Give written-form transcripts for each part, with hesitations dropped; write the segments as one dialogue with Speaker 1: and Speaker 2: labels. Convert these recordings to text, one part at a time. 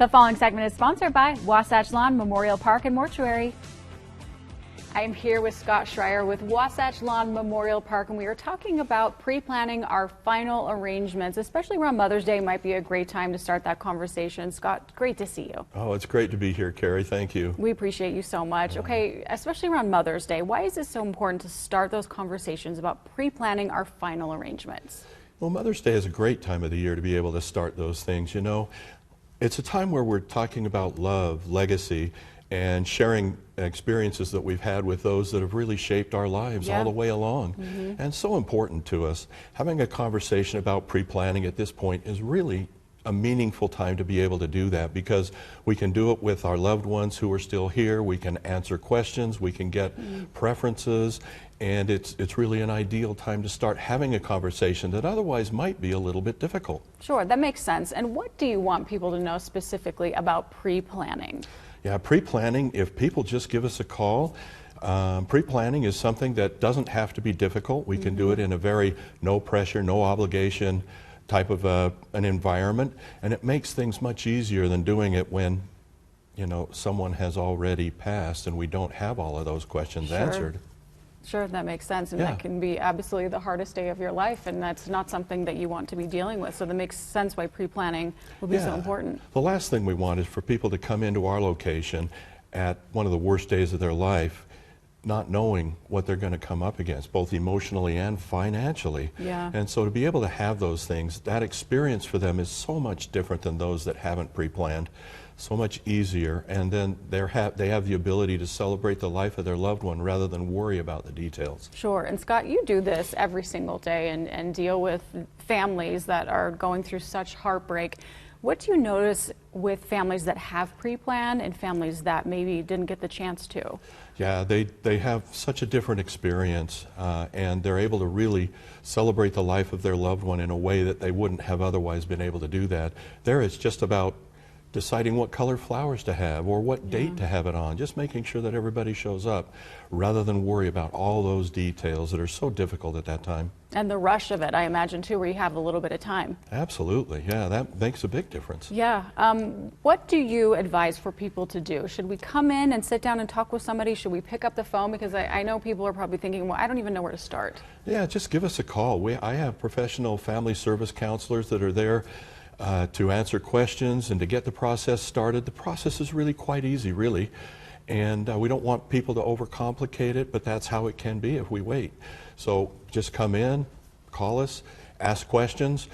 Speaker 1: The following segment is sponsored by Wasatch Lawn Memorial Park and Mortuary. I am here with Scott Schreyer with Wasatch Lawn Memorial Park, and we are talking about pre-planning our final arrangements, especially around Mother's Day. Might be a great time to start that conversation. Scott, great to see you.
Speaker 2: Oh, it's great to be here, Kari. Thank you.
Speaker 1: We appreciate you so much. Okay, especially around Mother's Day, why is it so important to start those conversations about pre-planning our final arrangements?
Speaker 2: Well, Mother's Day is a great time of the year to be able to start those things. You know, it's a time where we're talking about love, legacy, and sharing experiences that we've had with those that have really shaped our lives all the way along. And so important to us. Having a conversation about pre-planning at this point is really a meaningful time to be able to do that, because we can do it with our loved ones who are still here. We can answer questions, we can get preferences, and it's really an ideal time to start having a conversation that otherwise might be a little bit difficult.
Speaker 1: Sure, that makes sense. And what do you want people to know specifically about pre-planning?
Speaker 2: Yeah, pre-planning, if people just give us a call, pre-planning is something that doesn't have to be difficult. We can do it in a very no pressure, no obligation type of an environment, and it makes things much easier than doing it when, you know, someone has already passed and we don't have all of those questions answered.
Speaker 1: Sure, that makes sense, and that can be absolutely the hardest day of your life, and that's not something that you want to be dealing with, so that makes sense why pre-planning will be so important.
Speaker 2: The last thing we want is for people to come into our location at one of the worst days of their life, not knowing what they're going to come up against, both emotionally and financially. And so to be able to have those things, that experience for them is so much different than those that haven't pre-planned. So much easier, and then they have the ability to celebrate the life of their loved one rather than worry about the details.
Speaker 1: Sure, and Scott, you do this every single day and deal with families that are going through such heartbreak. What do you notice with families that have pre-planned and families that maybe didn't get the chance to?
Speaker 2: Yeah, they have such a different experience, and they're able to really celebrate the life of their loved one in a way that they wouldn't have otherwise been able to do that. There it's just about deciding what color flowers to have or what date to have it on, just making sure that everybody shows up rather than worry about all those details that are so difficult at that time.
Speaker 1: And the rush of it, I imagine, too, where you have a little bit of time.
Speaker 2: Absolutely, yeah, that makes a big difference.
Speaker 1: Yeah, what do you advise for people to do? Should we come in and sit down and talk with somebody? Should we pick up the phone? Because I know people are probably thinking, well, I don't even know where to start. Yeah,
Speaker 2: just give us a call. I have professional family service counselors that are there to answer questions and to get the process started. The process is really quite easy, really, and we don't want people to overcomplicate it, but that's how it can be if we wait. So just come in, call us, ask questions.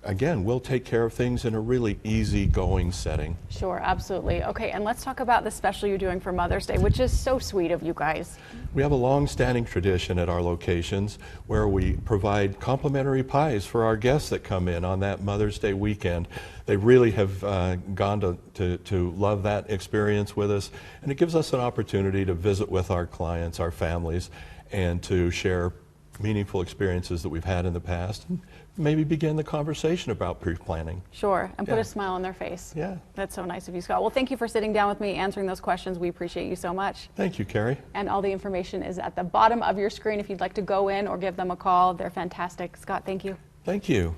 Speaker 2: Again, we'll take care of things in a really easy-going setting.
Speaker 1: Sure, absolutely. Okay, and let's talk about the special you're doing for Mother's Day, which is so sweet of you guys.
Speaker 2: We have a long-standing tradition at our locations where we provide complimentary pies for our guests that come in on that Mother's Day weekend. They really have gone to love that experience with us, and it gives us an opportunity to visit with our clients, our families, and to share meaningful experiences that we've had in the past, and maybe begin the conversation about pre-planning.
Speaker 1: Sure, and put a smile on their face.
Speaker 2: Yeah.
Speaker 1: That's so nice of you, Scott. Well, thank you for sitting down with me, answering those questions. We appreciate you so much.
Speaker 2: Thank you, Kari.
Speaker 1: And all the information is at the bottom of your screen if you'd like to go in or give them a call. They're fantastic. Scott, thank you.
Speaker 2: Thank you.